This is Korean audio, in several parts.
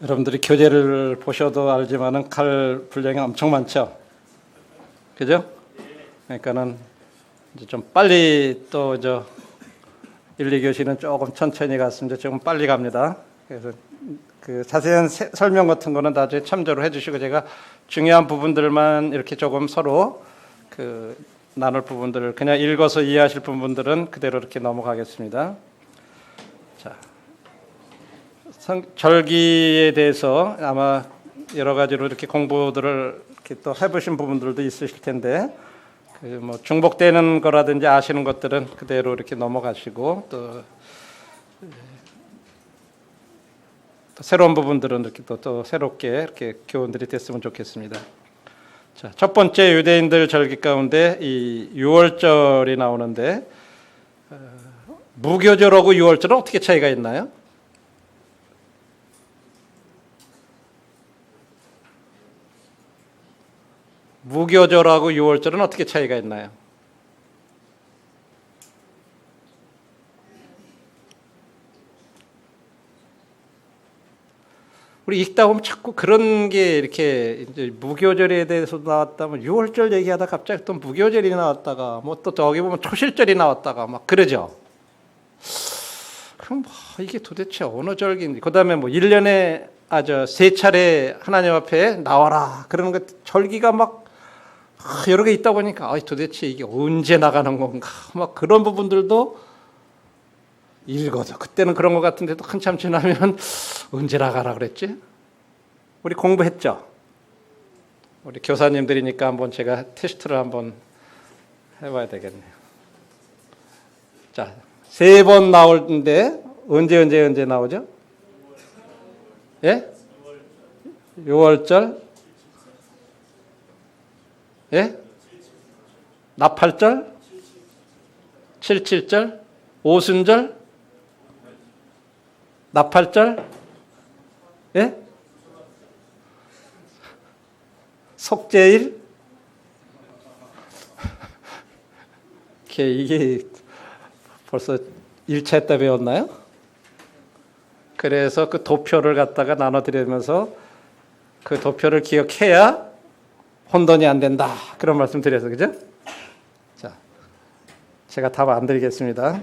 여러분들이 교재를 보셔도 알지만은 칼 분량이 엄청 많죠. 그죠? 그러니까는 이제 좀 빨리 또 1, 2교시는 조금 천천히 갔으면 조금 빨리 갑니다. 그래서 그 자세한 설명 같은 거는 나중에 참조를 해주시고 제가 중요한 부분들만 이렇게 조금 서로 나눌 부분들을 그냥 읽어서 이해하실 부분들은 그대로 이렇게 넘어가겠습니다. 자, 절기에 대해서 아마 여러 가지로 이렇게 공부들을 이렇게 또 해보신 부분들도 있으실 텐데 뭐 중복되는 거라든지 아시는 것들은 그대로 이렇게 넘어가시고 또 새로운 부분들은 이렇게 또 새롭게 이렇게 교훈들이 됐으면 좋겠습니다. 자, 첫 번째 유대인들 절기 가운데 이 유월절이 나오는데 무교절하고 유월절은 어떻게 차이가 있나요? 무교절하고 유월절은 어떻게 차이가 있나요? 우리 읽다 보면 자꾸 그런 게 이렇게 이제 무교절에 대해서 나왔다면 유월절 얘기하다 갑자기 또 무교절이 나왔다가 뭐 또 저기 보면 초실절이 나왔다가 막 그러죠. 그럼 이게 도대체 어느 절기인지 그다음에 뭐 1년에 세 차례 하나님 앞에 나와라 그러는 것 절기가 막 여러 개 있다 보니까 도대체 이게 언제 나가는 건가 막 그런 부분들도 읽어도 그때는 그런 것 같은데도 한참 지나면 언제 나가라 그랬지? 우리 공부했죠? 우리 교사님들이니까 한번 제가 테스트를 한번 해봐야 되겠네요. 자, 3번 나오는데 언제 나오죠? 예? 6월절? 예? 나팔절? 77절? 오순절? 나팔절? 예? 속죄일? 이게 벌써 1차 했다 배웠나요? 그래서 그 도표를 갖다가 나눠드리면서 그 도표를 기억해야 혼돈이 안 된다. 그런 말씀 드려서, 그죠? 자, 제가 답 안 드리겠습니다.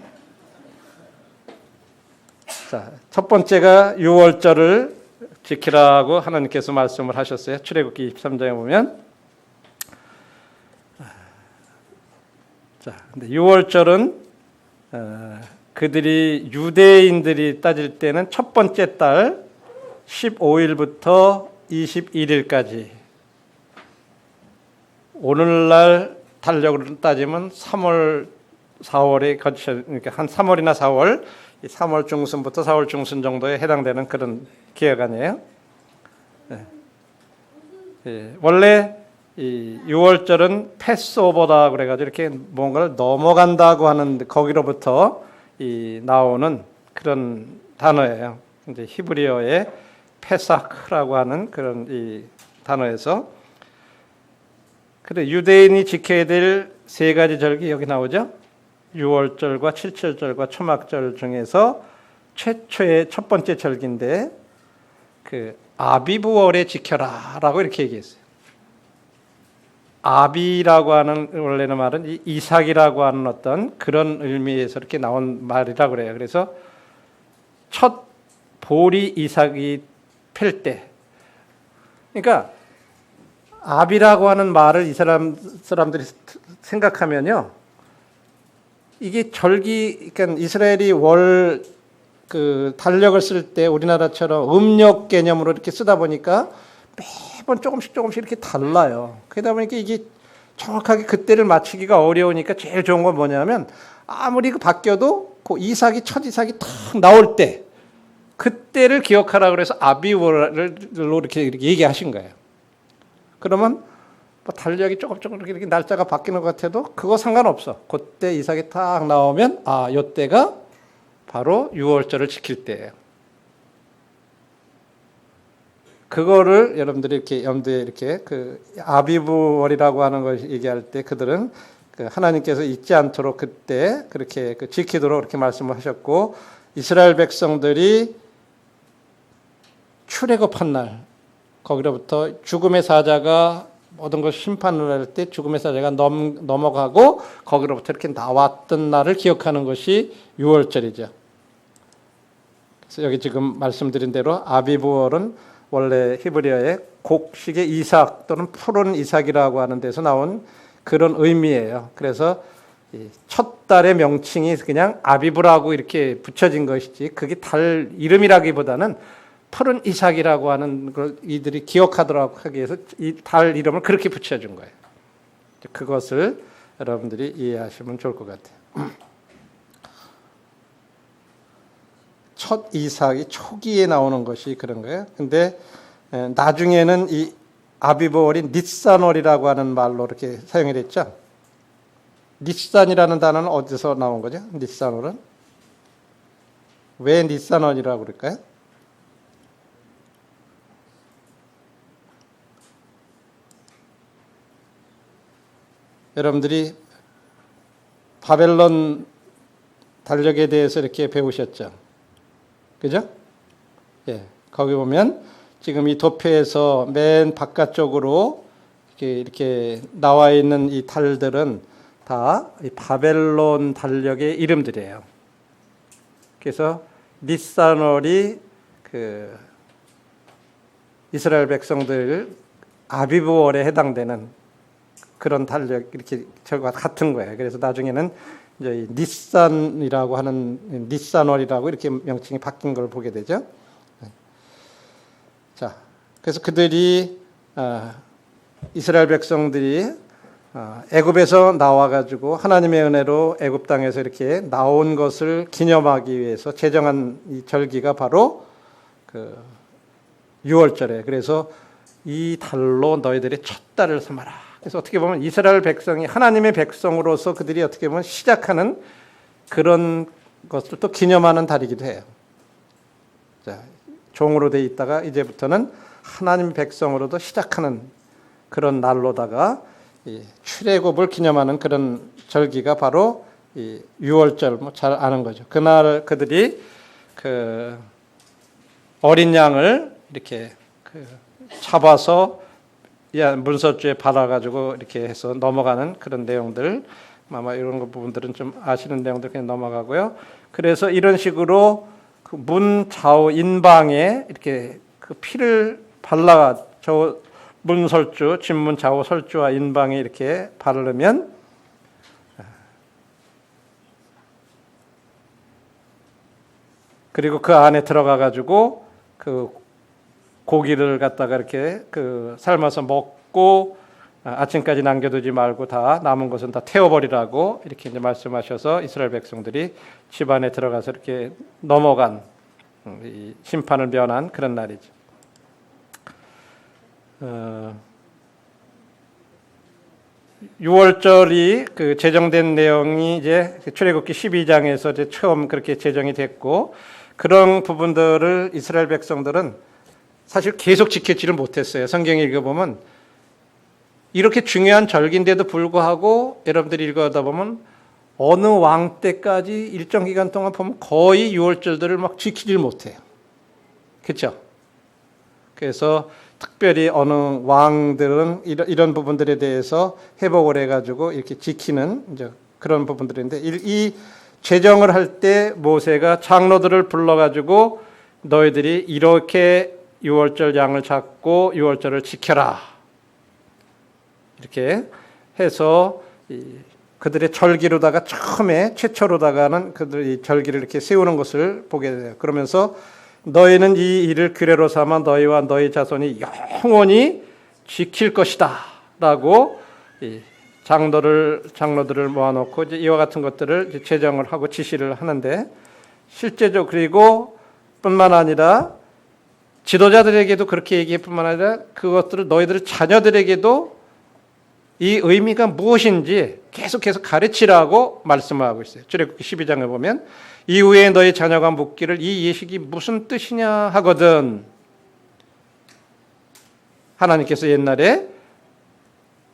자, 첫 번째가 유월절을 지키라고 하나님께서 말씀을 하셨어요. 출애굽기 23장에 보면. 자, 근데 유월절은 그들이 유대인들이 따질 때는 첫 번째 달 15일부터 21일까지 오늘날 달력으로 따지면 3월, 4월에 거쳐 그러니까 한 3월이나 4월, 3월 중순부터 4월 중순 정도에 해당되는 그런 기간이에요. 원래 이 6월절은 패스오버다 그래가지고 이렇게 뭔가를 넘어간다고 하는 거기로부터 나오는 그런 단어예요. 이제 히브리어의 페사크라고 하는 그런 이 단어에서 그래 유대인이 지켜야 될 3가지 절기 여기 나오죠. 6월절과 7절절과 초막절 중에서 최초의 첫 번째 절기인데 그 아비브월에 지켜라라고 이렇게 얘기했어요. 아비라고 하는 원래는 말은 이삭이라고 하는 어떤 그런 의미에서 이렇게 나온 말이라고 그래요. 그래서 첫 보리 이삭이 필 때, 그러니까 아비라고 하는 말을 이 사람들이 생각하면요, 이게 절기, 그러니까 이스라엘이 월 그 달력을 쓸 때 우리나라처럼 음력 개념으로 이렇게 쓰다 보니까 매번 조금씩 이렇게 달라요. 그러다 보니까 이게 정확하게 그때를 맞추기가 어려우니까 제일 좋은 건 뭐냐면 아무리 바뀌어도 그 이삭이 첫 이삭이 탁 나올 때 그때를 기억하라 그래서 아비월로 이렇게 얘기하신 거예요. 그러면 뭐 달력이 조금 이렇게 날짜가 바뀌는 것 같아도 그거 상관없어. 그때 이삭이 딱 나오면 이때가 바로 유월절을 지킬 때예요. 그거를 여러분들이 이렇게 염두에 이렇게 그 아비브월이라고 하는 걸 얘기할 때 그들은 그 하나님께서 잊지 않도록 그때 그렇게 지키도록 이렇게 말씀을 하셨고 이스라엘 백성들이 출애굽한 날 거기로부터 죽음의 사자가 모든 걸 심판을 할 때 죽음의 사자가 넘어가고 거기로부터 이렇게 나왔던 날을 기억하는 것이 유월절이죠. 그래서 여기 지금 말씀드린 대로 아비브월은 원래 히브리어의 곡식의 이삭 또는 푸른 이삭이라고 하는 데서 나온 그런 의미예요. 그래서 첫 달의 명칭이 그냥 아비브라고 이렇게 붙여진 것이지 그게 달 이름이라기보다는 푸른 이삭이라고 하는 걸 이들이 기억하도록 하기 위해서 이 달 이름을 그렇게 붙여준 거예요. 그것을 여러분들이 이해하시면 좋을 것 같아요. 첫 이삭이 초기에 나오는 것이 그런 거예요. 근데 나중에는 이 아비브월이 닛산월이라고 하는 말로 이렇게 사용이 됐죠. 닛산이라는 단어는 어디서 나온 거죠? 닛산월은? 왜 닛산월이라고 그럴까요? 여러분들이 바벨론 달력에 대해서 이렇게 배우셨죠? 그죠? 예. 거기 보면 지금 이 도표에서 맨 바깥쪽으로 이렇게 나와 있는 이 달들은 다 이 바벨론 달력의 이름들이에요. 그래서 닛산월이 그 이스라엘 백성들 아비브월에 해당되는 그런 달력 이렇게 저와 같은 거예요. 그래서 나중에는 이제 닛산이라고 하는 닛산월이라고 이렇게 명칭이 바뀐 걸 보게 되죠. 자, 그래서 그들이 이스라엘 백성들이 애굽에서 나와가지고 하나님의 은혜로 애굽 땅에서 이렇게 나온 것을 기념하기 위해서 제정한 이 절기가 바로 그 유월절에 그래서 이 달로 너희들의 첫 달을 삼아라. 그래서 어떻게 보면 이스라엘 백성이 하나님의 백성으로서 그들이 어떻게 보면 시작하는 그런 것을 또 기념하는 달이기도 해요. 자, 종으로 돼 있다가 이제부터는 하나님 백성으로도 시작하는 그런 날로다가 이 출애굽을 기념하는 그런 절기가 바로 이 유월절 뭐 잘 아는 거죠. 그날 그들이 그 어린 양을 이렇게 잡아서 문서주에 받아가지고 이렇게 해서 넘어가는 그런 내용들 아마 이런 거 부분들은 좀 아시는 내용들 그냥 넘어가고요. 그래서 이런 식으로 그 문 좌우 인방에 이렇게 그 피를 발라 저 문설주 진문 좌우 설주와 인방에 이렇게 바르면 그리고 그 안에 들어가 가지고 그 고기를 갖다가 이렇게 그 삶아서 먹고 아침까지 남겨두지 말고 다 남은 것은 다 태워버리라고 이렇게 이제 말씀하셔서 이스라엘 백성들이 집 안에 들어가서 이렇게 넘어간 이 심판을 면한 그런 날이죠. 유월절이 그 제정된 내용이 이제 출애굽기 12장에서 이제 처음 그렇게 제정이 됐고 그런 부분들을 이스라엘 백성들은 사실 계속 지키지를 못했어요. 성경에 읽어보면 이렇게 중요한 절기인데도 불구하고 여러분들이 읽어다 보면 어느 왕 때까지 일정 기간 동안 보면 거의 유월절들을 막 지키질 못해요. 그렇죠? 그래서 특별히 어느 왕들은 이런 부분들에 대해서 회복을 해가지고 이렇게 지키는 이제 그런 부분들인데 이 제정을 할 때 모세가 장로들을 불러가지고 너희들이 이렇게 유월절 양을 잡고 유월절을 지켜라. 이렇게 해서 그들의 절기로다가 처음에 최초로다가는 그들이 절기를 이렇게 세우는 것을 보게 돼요. 그러면서 너희는 이 일을 규례로 삼아 너희와 너희 자손이 영원히 지킬 것이다. 라고 장로들을 모아놓고 이제 이와 같은 것들을 제정을 하고 지시를 하는데 실제적으로 그리고 뿐만 아니라 지도자들에게도 그렇게 얘기할 뿐만 아니라 그것들을 너희들 자녀들에게도 이 의미가 무엇인지 계속해서 가르치라고 말씀을 하고 있어요. 출애굽기 12장에 보면 이후에 너희 자녀가 묻기를 이 예식이 무슨 뜻이냐 하거든 하나님께서 옛날에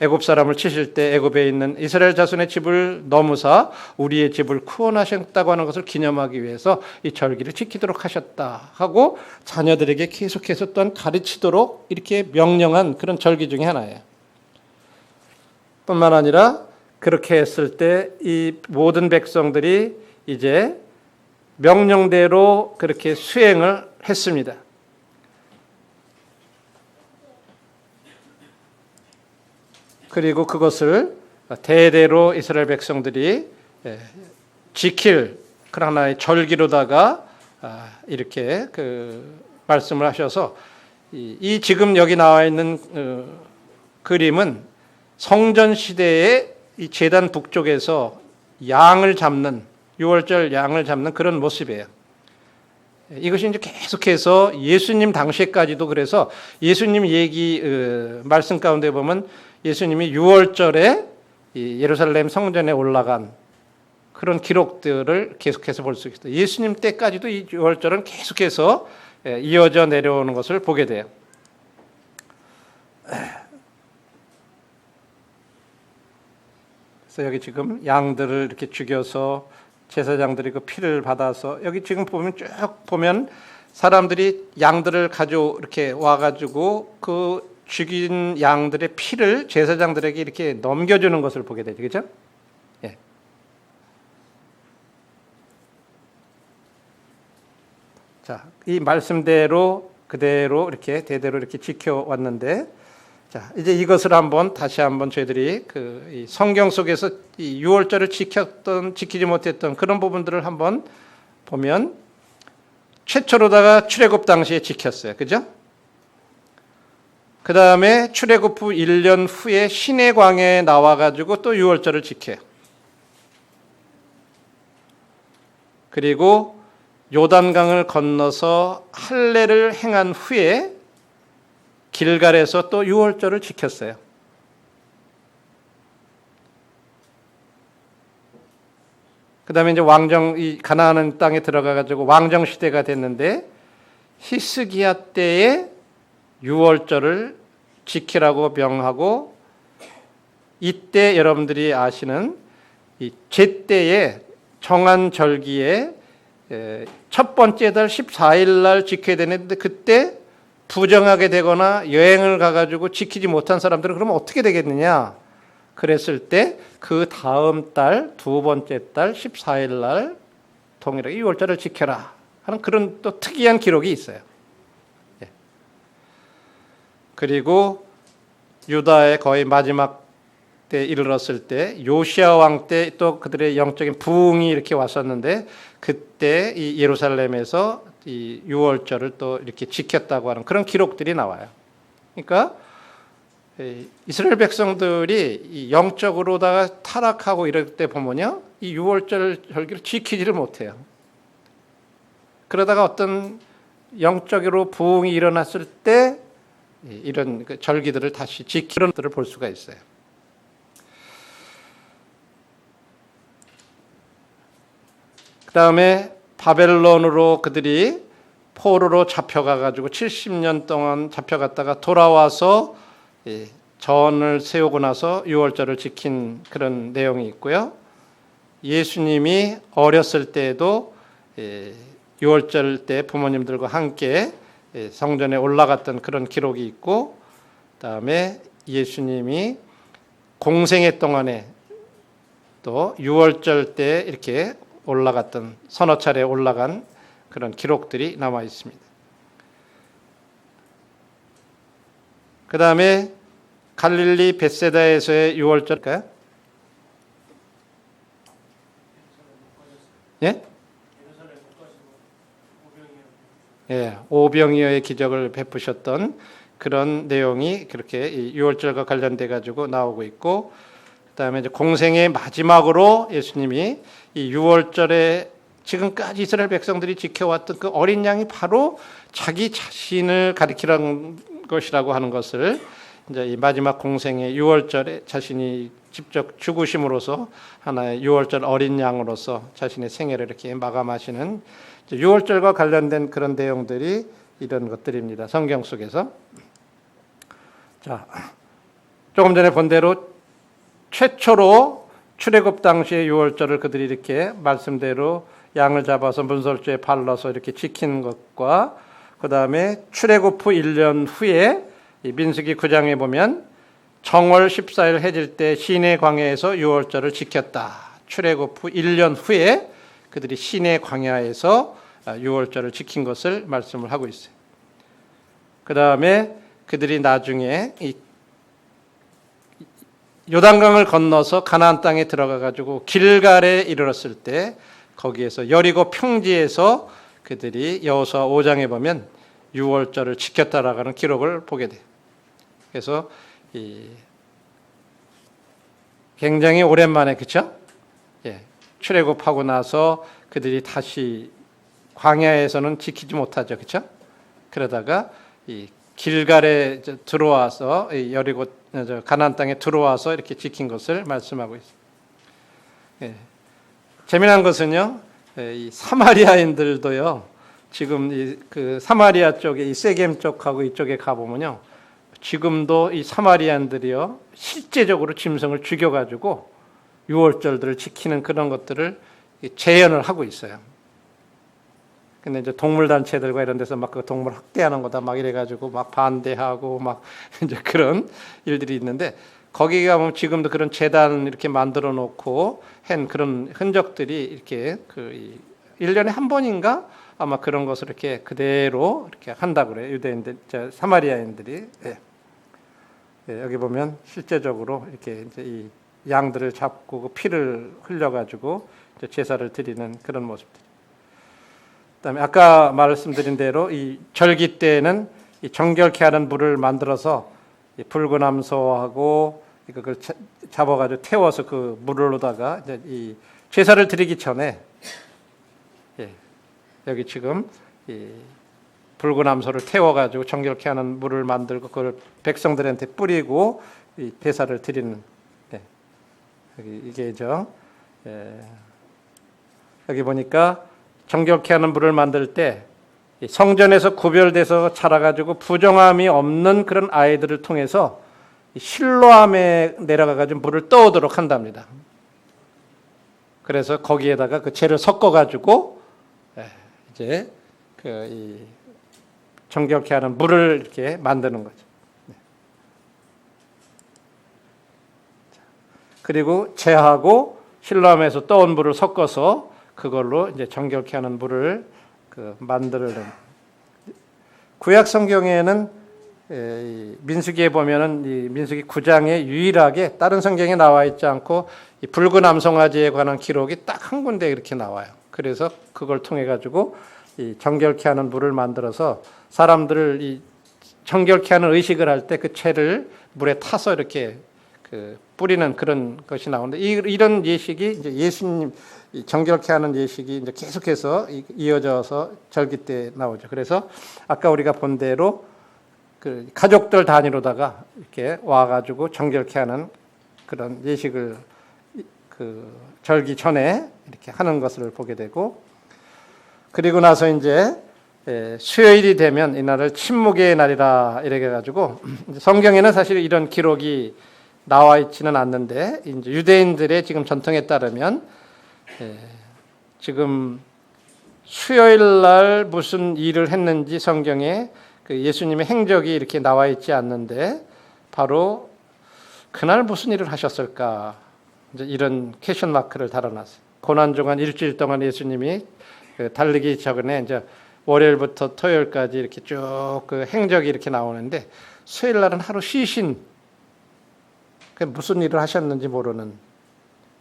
애굽 사람을 치실 때 애굽에 있는 이스라엘 자손의 집을 넘으사 우리의 집을 구원하셨다고 하는 것을 기념하기 위해서 이 절기를 지키도록 하셨다 하고 자녀들에게 계속해서 또한 가르치도록 이렇게 명령한 그런 절기 중에 하나예요. 뿐만 아니라 그렇게 했을 때 이 모든 백성들이 이제 명령대로 그렇게 수행을 했습니다. 그리고 그것을 대대로 이스라엘 백성들이 지킬 그런 하나의 절기로다가 이렇게 말씀을 하셔서 이 지금 여기 나와 있는 그림은 성전 시대의 이 제단 북쪽에서 양을 잡는 6월절 양을 잡는 그런 모습이에요. 이것이 이제 계속해서 예수님 당시까지도 그래서 예수님 얘기 말씀 가운데 보면 예수님이 6월절에 예루살렘 성전에 올라간 그런 기록들을 계속해서 볼 수 있어요. 예수님 때까지도 이 6월절은 계속해서 이어져 내려오는 것을 보게 돼요. 그래서 여기 지금 양들을 이렇게 죽여서 제사장들이 그 피를 받아서 여기 지금 보면 쭉 보면 사람들이 양들을 이렇게 와가지고 그 죽인 양들의 피를 제사장들에게 이렇게 넘겨주는 것을 보게 되죠, 그렇죠? 예. 자, 이 말씀대로 그대로 이렇게 대대로 이렇게 지켜왔는데, 자 이제 이것을 다시 한번 저희들이 이 성경 속에서 이 6월절을 지키지 못했던 그런 부분들을 한번 보면 최초로다가 출애굽 당시에 지켰어요, 그죠? 그 다음에 출애굽 후 1년 후에 시내 광야에 나와가지고 또 6월절을 지켜요. 그리고 요단강을 건너서 할례를 행한 후에 길갈에서 또 6월절을 지켰어요. 그 다음에 이제 이 가나안 땅에 들어가가지고 왕정 시대가 됐는데 히스기야 때에 6월절을 지키라고 명하고 이때 여러분들이 아시는 이 제때에 정한 절기에 첫 번째 달 14일 날 지켜야 되는데 그때 부정하게 되거나 여행을 가가지고 지키지 못한 사람들은 그러면 어떻게 되겠느냐? 그랬을 때 그 다음 달 두 번째 달 14일 날 동일하게 6월절을 지켜라 하는 그런 또 특이한 기록이 있어요. 그리고 유다의 거의 마지막 때 이르렀을 때 요시야 왕 때 또 그들의 영적인 부흥이 이렇게 왔었는데 그때 이 예루살렘에서 이 6월절을 또 이렇게 지켰다고 하는 그런 기록들이 나와요. 그러니까 이스라엘 백성들이 영적으로다가 타락하고 이럴 때 보면요, 이 6월절 절기를 지키지를 못해요. 그러다가 어떤 영적으로 부흥이 일어났을 때 이런 절기들을 다시 지키는 것들을 볼 수가 있어요. 그 다음에 바벨론으로 그들이 포로로 잡혀가가지고 70년 동안 잡혀갔다가 돌아와서 전을 세우고 나서 6월절을 지킨 그런 내용이 있고요. 예수님이 어렸을 때에도 6월절 때 부모님들과 함께 성전에 올라갔던 그런 기록이 있고, 그다음에 예수님이 공생애 동안에 또 6월절 때 이렇게 올라갔던 서너 차례 올라간 그런 기록들이 남아 있습니다. 그다음에 갈릴리 벳세다에서의 6월절일까요? 예? 예, 오병이어의 기적을 베푸셨던 그런 내용이 그렇게 6월절과 관련돼 가지고 나오고 있고, 그다음에 이제 공생의 마지막으로 예수님이 이 6월절에 지금까지 이스라엘 백성들이 지켜왔던 그 어린 양이 바로 자기 자신을 가리키는 것이라고 하는 것을 이제 이 마지막 공생의 6월절에 자신이 직접 죽으심으로써 하나의 6월절 어린 양으로서 자신의 생애를 이렇게 마감하시는 6월절과 관련된 그런 내용들이 이런 것들입니다. 성경 속에서. 자, 조금 전에 본 대로 최초로 출애굽 당시의 유월절을 그들이 이렇게 말씀대로 양을 잡아서 문설주에 발라서 이렇게 지키는 것과 그 다음에 출애굽 후 1년 후에 이 민수기 9장에 보면 정월 14일 해질 때 시내 광야에서 유월절을 지켰다. 출애굽 후 1년 후에 그들이 시내 광야에서 유월절을 지킨 것을 말씀을 하고 있어요. 그 다음에 그들이 나중에 이 요단강을 건너서 가나안 땅에 들어가 가지고 길갈에 이르렀을 때 거기에서 여리고 평지에서 그들이 여호수아 5장에 보면 유월절을 지켰다라고 하는 기록을 보게 돼요. 그래서 굉장히 오랜만에 그렇죠? 예, 출애굽하고 나서 그들이 다시 광야에서는 지키지 못하죠, 그렇죠? 그러다가 이 길갈에 들어와서 여리고 가나안 땅에 들어와서 이렇게 지킨 것을 말씀하고 있습니다. 예. 재미난 것은요, 이 사마리아인들도요, 지금 그 사마리아 쪽에 이 세겜 쪽하고 이쪽에 가 보면요, 지금도 이 사마리아인들이요 실제적으로 짐승을 죽여가지고 유월절들을 지키는 그런 것들을 재현을 하고 있어요. 근데 이제 동물 단체들과 이런 데서 막 그 동물 학대하는 거다 막 이래가지고 막 반대하고 막 이제 그런 일들이 있는데 거기 가면 지금도 그런 재단 이렇게 만들어 놓고 한 그런 흔적들이 이렇게 그 1년에 한 번인가 아마 그런 것을 이렇게 그대로 이렇게 한다고 그래요. 유대인들, 사마리아인들이. 예. 예, 여기 보면 실제적으로 이렇게 이제 이 양들을 잡고 그 피를 흘려가지고 이제 제사를 드리는 그런 모습들. 그다음에 아까 말씀드린 대로 이 절기 때에는 이 정결케 하는 물을 만들어서 이 붉은 암소하고 이걸 잡아가지고 태워서 그 물로다가 이제 이 제사를 드리기 전에 예, 여기 지금 이 붉은 암소를 태워가지고 정결케 하는 물을 만들고 그걸 백성들한테 뿌리고 이 제사를 드리는 예, 여기 이게 여기 보니까 정결케 하는 물을 만들 때 성전에서 구별돼서 자라가지고 부정함이 없는 그런 아이들을 통해서 실로암에 내려가가지고 물을 떠오도록 한답니다. 그래서 거기에다가 그 재를 섞어가지고 이제 이 정결케 하는 물을 이렇게 만드는 거죠. 그리고 재하고 실로암에서 떠온 물을 섞어서 그걸로 이제 정결케 하는 물을 만들는. 구약 성경에는 민수기에 보면은 이 민수기 9장에 유일하게 다른 성경에 나와 있지 않고 이 붉은 암송아지에 관한 기록이 딱 한 군데 이렇게 나와요. 그래서 그걸 통해 가지고 이 정결케 하는 물을 만들어서 사람들을 이 정결케 하는 의식을 할 때 그 채를 물에 타서 이렇게 뿌리는 그런 것이 나오는데 이런 예식이 이제 예수님 정결케 하는 예식이 이제 계속해서 이어져서 절기 때 나오죠. 그래서 아까 우리가 본 대로 그 가족들 단위로다가 이렇게 와가지고 정결케 하는 그런 예식을 그 절기 전에 이렇게 하는 것을 보게 되고 그리고 나서 이제 수요일이 되면 이날을 침묵의 날이라 이렇게 가지고 성경에는 사실 이런 기록이 나와 있지는 않는데 이제 유대인들의 지금 전통에 따르면 지금 수요일 날 무슨 일을 했는지 성경에 그 예수님의 행적이 이렇게 나와 있지 않는데 바로 그날 무슨 일을 하셨을까 이제 이런 퀘션 마크를 달아놨어요. 고난 중간 일주일 동안 예수님이 달리기 전에 이제 월요일부터 토요일까지 이렇게 쭉 그 행적이 이렇게 나오는데 수요일 날은 하루 쉬신 무슨 일을 하셨는지 모르는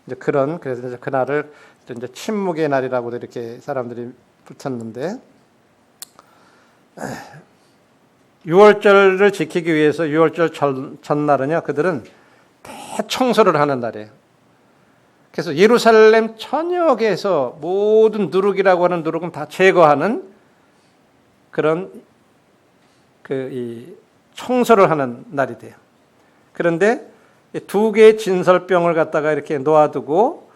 이제 그래서 이제 그날을 이제 침묵의 날이라고도 이렇게 사람들이 붙였는데 6월절을 지키기 위해서 6월절 전날은요 그들은 대청소를 하는 날이에요. 그래서 예루살렘 전역에서 모든 누룩이라고 하는 누룩은 다 제거하는 그런 이 청소를 하는 날이 돼요. 그런데 2개의 진설병을 갖다가 이렇게 놓아두고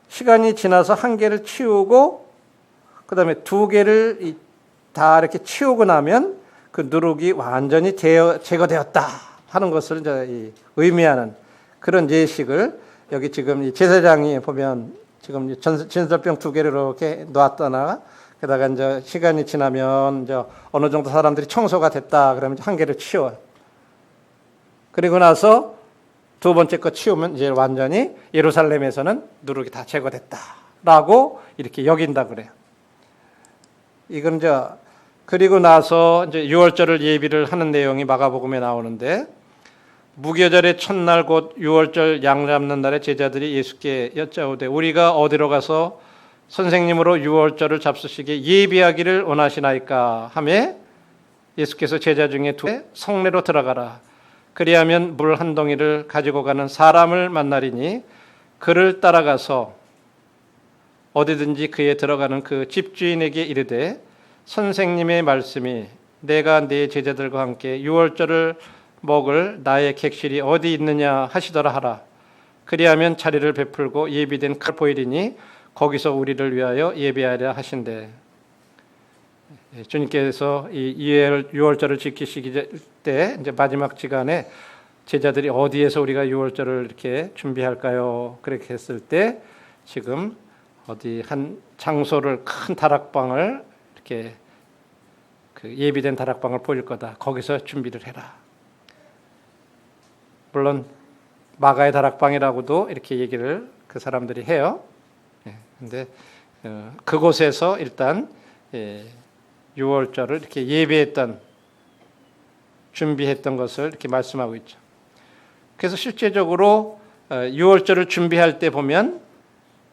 시간이 지나서 1개를 치우고 그다음에 2개를 다 이렇게 치우고 나면 그 누룩이 완전히 제거되었다 하는 것을 이제 의미하는 그런 예식을 여기 지금 이 제사장이 보면 지금 진설병 2개를 이렇게 놨다나 게다가 이제 시간이 지나면 이제 어느 정도 사람들이 청소가 됐다 그러면 한 개를 치워요. 그리고 나서 두 번째 거 치우면 이제 완전히 예루살렘에서는 누룩이 다 제거됐다라고 이렇게 여긴다 그래요. 이건 이제 그리고 나서 이제 유월절을 예비를 하는 내용이 마가복음에 나오는데 무교절의 첫날 곧 유월절 양 잡는 날에 제자들이 예수께 여짜오되 우리가 어디로 가서 선생님으로 유월절을 잡수시기에 예비하기를 원하시나이까 하매 예수께서 제자 중에 두 성내로 들어가라. 그리하면 물 한 동이를 가지고 가는 사람을 만나리니 그를 따라가서 어디든지 그에 들어가는 그 집주인에게 이르되 선생님의 말씀이 내가 네 제자들과 함께 유월절을 먹을 나의 객실이 어디 있느냐 하시더라 하라. 그리하면 자리를 베풀고 예비된 칼 보이리니 거기서 우리를 위하여 예배하려 하신대. 주님께서 이 유월절을 지키시기 때 이제 마지막 시간에 제자들이 어디에서 우리가 유월절을 이렇게 준비할까요? 그렇게 했을 때 지금 어디 한 장소를 큰 다락방을 이렇게 그 예비된 다락방을 보일 거다. 거기서 준비를 해라. 물론 마가의 다락방이라고도 이렇게 얘기를 그 사람들이 해요. 근데 그곳에서 일단 유월절을 이렇게 예배했던 준비했던 것을 이렇게 말씀하고 있죠. 그래서 실제적으로 유월절을 준비할 때 보면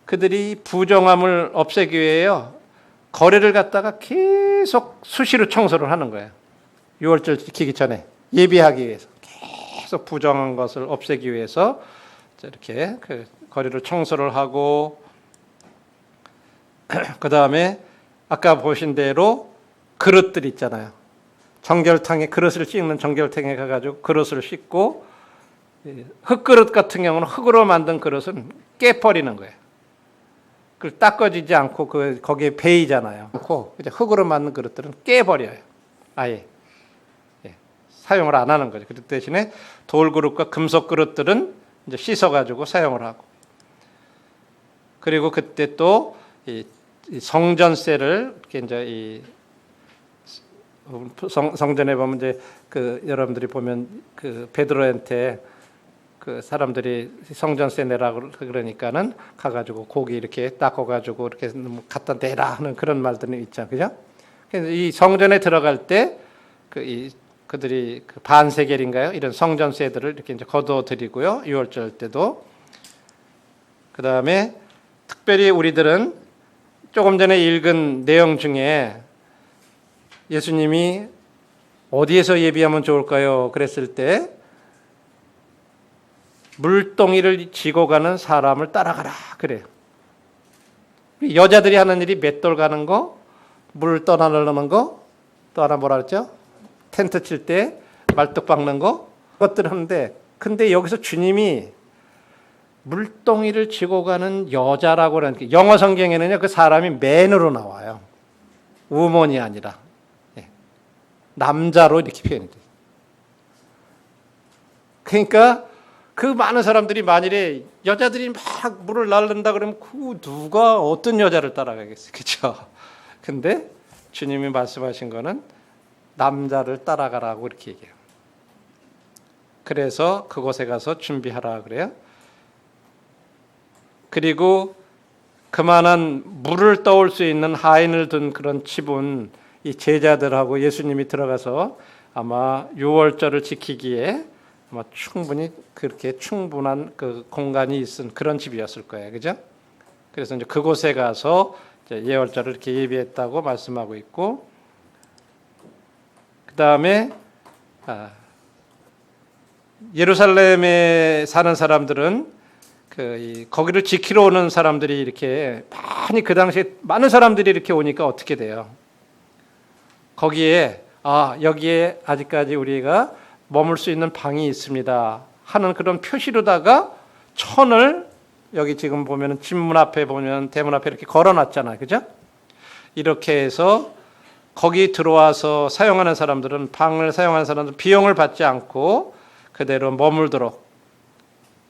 그들이 부정함을 없애기 위해요. 거리를 갖다가 계속 수시로 청소를 하는 거예요. 유월절 지키기 전에 예비하기 위해서 계속 부정한 것을 없애기 위해서 이렇게 그 거리를 청소를 하고 그 다음에 아까 보신 대로 그릇들 있잖아요. 정결탕에 그릇을 씻는 정결탕에 가가지고 그릇을 씻고 흙그릇 같은 경우는 흙으로 만든 그릇은 깨버리는 거예요. 그걸 닦아지지 않고 거기에 베이잖아요. 이제 흙으로 만든 그릇들은 깨버려요. 아예 사용을 안 하는 거죠. 그 대신에 돌그릇과 금속 그릇들은 이제 씻어가지고 사용을 하고 그리고 그때 또 이 성전세를 이렇게 이제 이 성전에 보면 이제 그 여러분들이 보면 그 베드로한테 그 사람들이 성전세 내라고 그러니까는 가가지고 고기 이렇게 닦아가지고 이렇게 갖다 대라 하는 그런 말들이 있죠, 그죠? 그래서 이 성전에 들어갈 때 그들이 그 반세겔인가요? 이런 성전세들을 이렇게 이제 거둬드리고요. 유월절 때도 그 다음에 특별히 우리들은 조금 전에 읽은 내용 중에 예수님이 어디에서 예비하면 좋을까요? 그랬을 때 물동이를 지고 가는 사람을 따라가라 그래요. 여자들이 하는 일이 맷돌 가는 거, 물 떠나려는 거, 또 하나 뭐라 그랬죠? 텐트 칠 때 말뚝 박는 거, 그것들 하는데 근데 여기서 주님이 물동이를 지고 가는 여자라고 하는 영어 성경에는요 그 사람이 맨으로 나와요. 우먼이 아니라 남자로 이렇게 표현이 돼요. 그러니까 그 많은 사람들이 만일에 여자들이 막 물을 날른다 그러면 그 누가 어떤 여자를 따라가겠어요, 그렇죠? 근데 주님이 말씀하신 거는 남자를 따라가라고 이렇게 얘기해요. 그래서 그곳에 가서 준비하라 그래요. 그리고 그만한 물을 떠올 수 있는 하인을 둔 그런 집은 이 제자들하고 예수님이 들어가서 아마 유월절을 지키기에 아마 충분히 그렇게 충분한 그 공간이 있은 그런 집이었을 거예요, 그죠? 그래서 이제 그곳에 가서 이제 예월절을 이렇게 예비했다고 말씀하고 있고, 그 다음에 예루살렘에 사는 사람들은 거기를 지키러 오는 사람들이 이렇게 많이 그 당시에 많은 사람들이 이렇게 오니까 어떻게 돼요? 거기에 여기에 아직까지 우리가 머물 수 있는 방이 있습니다 하는 그런 표시로다가 천을 여기 지금 보면은 집문 앞에 보면 대문 앞에 이렇게 걸어놨잖아요, 그죠? 이렇게 해서 거기 들어와서 사용하는 사람들은 방을 사용하는 사람들은 비용을 받지 않고 그대로 머물도록.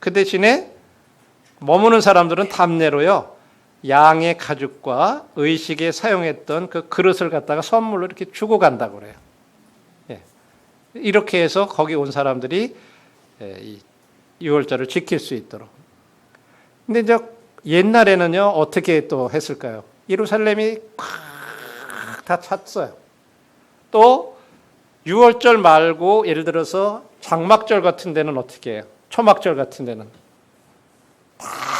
그 대신에 머무는 사람들은 답례로요, 양의 가죽과 의식에 사용했던 그 그릇을 갖다가 선물로 이렇게 주고 간다고 그래요. 예. 이렇게 해서 거기 온 사람들이 이 유월절을 지킬 수 있도록. 근데 이제 옛날에는요, 어떻게 또 했을까요? 예루살렘이 꽉 다 찼어요. 또 유월절 말고 예를 들어서 장막절 같은 데는 어떻게 해요? 초막절 같은 데는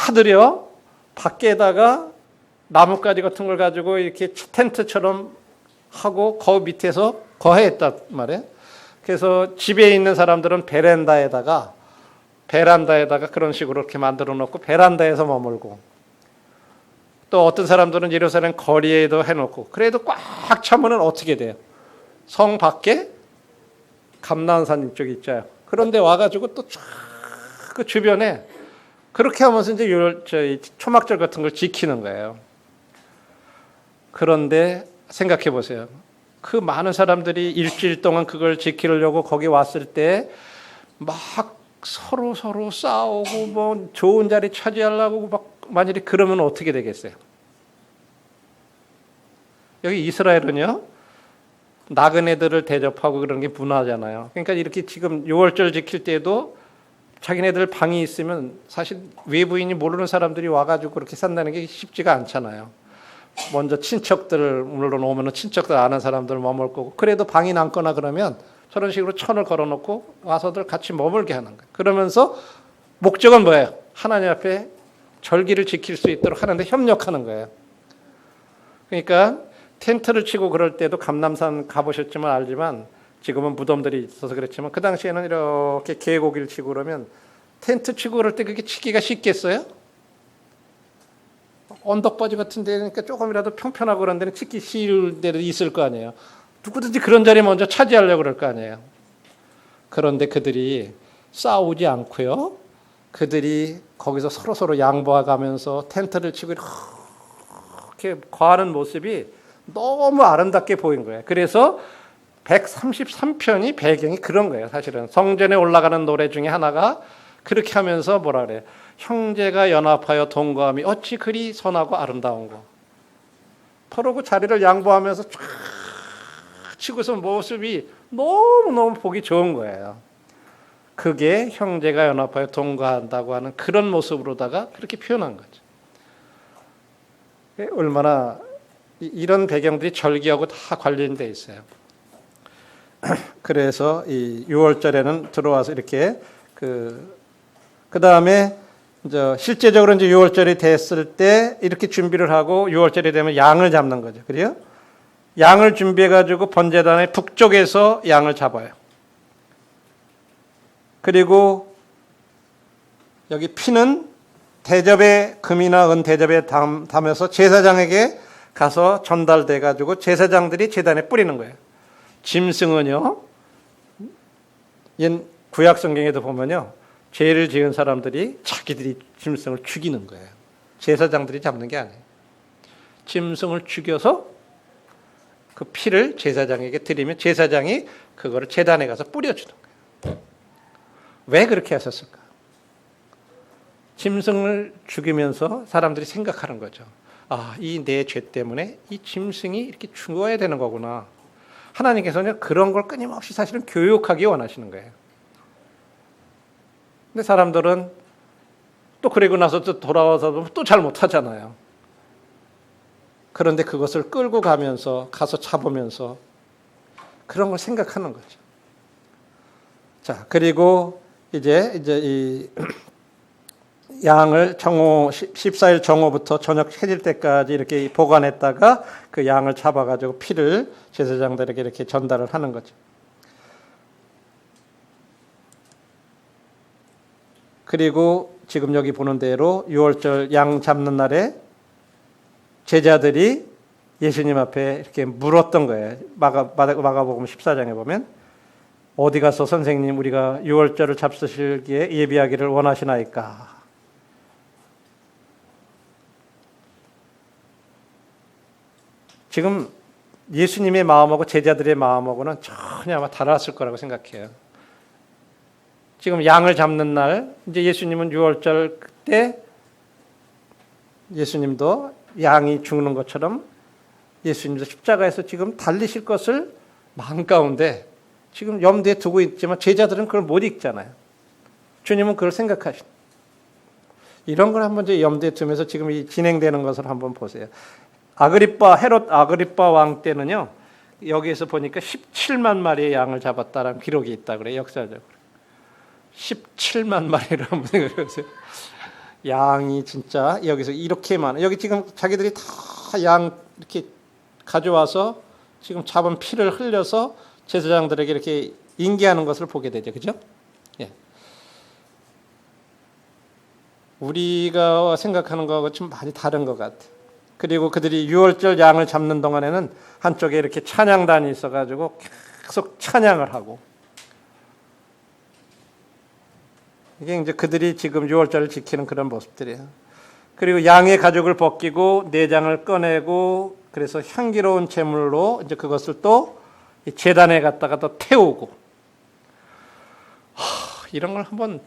다들요, 밖에다가 나뭇가지 같은 걸 가지고 이렇게 텐트처럼 하고 그 밑에서 거해했단 말이에요. 그래서 집에 있는 사람들은 베란다에다가 그런 식으로 이렇게 만들어 놓고 베란다에서 머물고, 또 어떤 사람들은 예루살렘 거리에도 해놓고, 그래도 꽉 차면은 어떻게 돼요? 성 밖에 감난산 쪽 있죠. 그런데 와가지고 또 그 주변에 그렇게 하면서 이제 초막절 같은 걸 지키는 거예요. 그런데 생각해 보세요. 그 많은 사람들이 일주일 동안 그걸 지키려고 거기 왔을 때 막 서로 싸우고 뭐 좋은 자리 차지하려고 막 만일에 그러면 어떻게 되겠어요? 여기 이스라엘은요, 나그네들을 대접하고 그런 게 문화잖아요. 그러니까 이렇게 지금 6월절 지킬 때도 자기네들 방이 있으면 사실 외부인이 모르는 사람들이 와가지고 그렇게 산다는 게 쉽지가 않잖아요. 먼저 친척들, 물론 오면은 친척들 아는 사람들 머물 거고, 그래도 방이 남거나 그러면 저런 식으로 천을 걸어놓고 와서들 같이 머물게 하는 거예요. 그러면서 목적은 뭐예요? 하나님 앞에 절기를 지킬 수 있도록 하는데 협력하는 거예요. 그러니까 텐트를 치고 그럴 때도 감람산 가보셨지만 알지만, 지금은 무덤들이 있어서 그랬지만 그 당시에는 이렇게 계곡을 치고 그러면 텐트 치고 그럴 때 그게 치기가 쉽겠어요? 언덕바지 같은 데니까 조금이라도 평평하고 그런 데는 치기 쉬울 데도 있을 거 아니에요. 누구든지 그런 자리 먼저 차지하려고 그럴 거 아니에요. 그런데 그들이 싸우지 않고요, 그들이 거기서 서로 양보해가면서 텐트를 치고 이렇게 거하는 모습이 너무 아름답게 보인 거예요. 그래서 133편이 배경이 그런 거예요. 사실은 성전에 올라가는 노래 중에 하나가 그렇게 하면서 뭐라 그래요? 형제가 연합하여 동거함이 어찌 그리 선하고 아름다운 거. 서로 그 자리를 양보하면서 쫙 치고서 모습이 너무너무 보기 좋은 거예요. 그게 형제가 연합하여 동거한다고 하는 그런 모습으로다가 그렇게 표현한 거죠. 얼마나 이런 배경들이 절기하고 다 관련돼 있어요. 그래서 이 6월절에는 들어와서 이렇게 그 다음에 이제 실제적으로 이제 6월절이 됐을 때 이렇게 준비를 하고 6월절이 되면 양을 잡는 거죠. 그래요? 양을 준비해 가지고 번제단의 북쪽에서 양을 잡아요. 그리고 여기 피는 대접에, 금이나 은 대접에 담아서 제사장에게 가서 전달돼 가지고 제사장들이 제단에 뿌리는 거예요. 짐승은요, 구약 성경에도 보면요, 죄를 지은 사람들이 자기들이 짐승을 죽이는 거예요. 제사장들이 잡는 게 아니에요. 짐승을 죽여서 그 피를 제사장에게 드리면 제사장이 그거를 제단에 가서 뿌려주는 거예요. 왜 그렇게 하셨을까? 짐승을 죽이면서 사람들이 생각하는 거죠. 아, 이 내 죄 때문에 이 짐승이 이렇게 죽어야 되는 거구나. 하나님께서는 그런 걸 끊임없이 사실은 교육하기 원하시는 거예요. 근데 사람들은 또 그리고 나서 또 돌아와서 또 잘못하잖아요. 그런데 그것을 끌고 가면서 가서 잡으면서 그런 걸 생각하는 거죠. 자, 그리고 이제 이 양을 정오 14일 정오부터 저녁 해질 때까지 이렇게 보관했다가 그 양을 잡아가지고 피를 제사장들에게 이렇게 전달을 하는 거죠. 그리고 지금 여기 보는 대로 6월절 양 잡는 날에 제자들이 예수님 앞에 이렇게 물었던 거예요. 마가복음 14장에 보면 어디 가서 선생님 우리가 6월절을 잡수시기에 예비하기를 원하시나이까. 지금 예수님의 마음하고 제자들의 마음하고는 전혀 아마 달랐을 거라고 생각해요. 지금 양을 잡는 날, 이제 예수님은 유월절 때 예수님도 양이 죽는 것처럼 예수님도 십자가에서 지금 달리실 것을 마음 가운데 지금 염두에 두고 있지만 제자들은 그걸 못 읽잖아요. 주님은 그걸 생각하신. 이런 걸 한번 이제 염두에 두면서 지금 이 진행되는 것을 한번 보세요. 헤롯 아그리빠 왕 때는요, 여기에서 보니까 17만 마리의 양을 잡았다라는 기록이 있다 그래요, 역사적으로. 17만 마리를 한번 생각해 보세요. 양이 진짜 여기서 이렇게 많아. 여기 지금 자기들이 다 양 이렇게 가져와서 지금 잡은 피를 흘려서 제사장들에게 이렇게 인계하는 것을 보게 되죠, 그죠? 예. 우리가 생각하는 거하고 좀 많이 다른 것 같아. 그리고 그들이 유월절 양을 잡는 동안에는 한쪽에 이렇게 찬양단이 있어가지고 계속 찬양을 하고, 이게 이제 그들이 지금 유월절을 지키는 그런 모습들이에요. 그리고 양의 가죽을 벗기고 내장을 꺼내고, 그래서 향기로운 제물로 이제 그것을 또 제단에 갖다가 또 태우고, 이런 걸 한번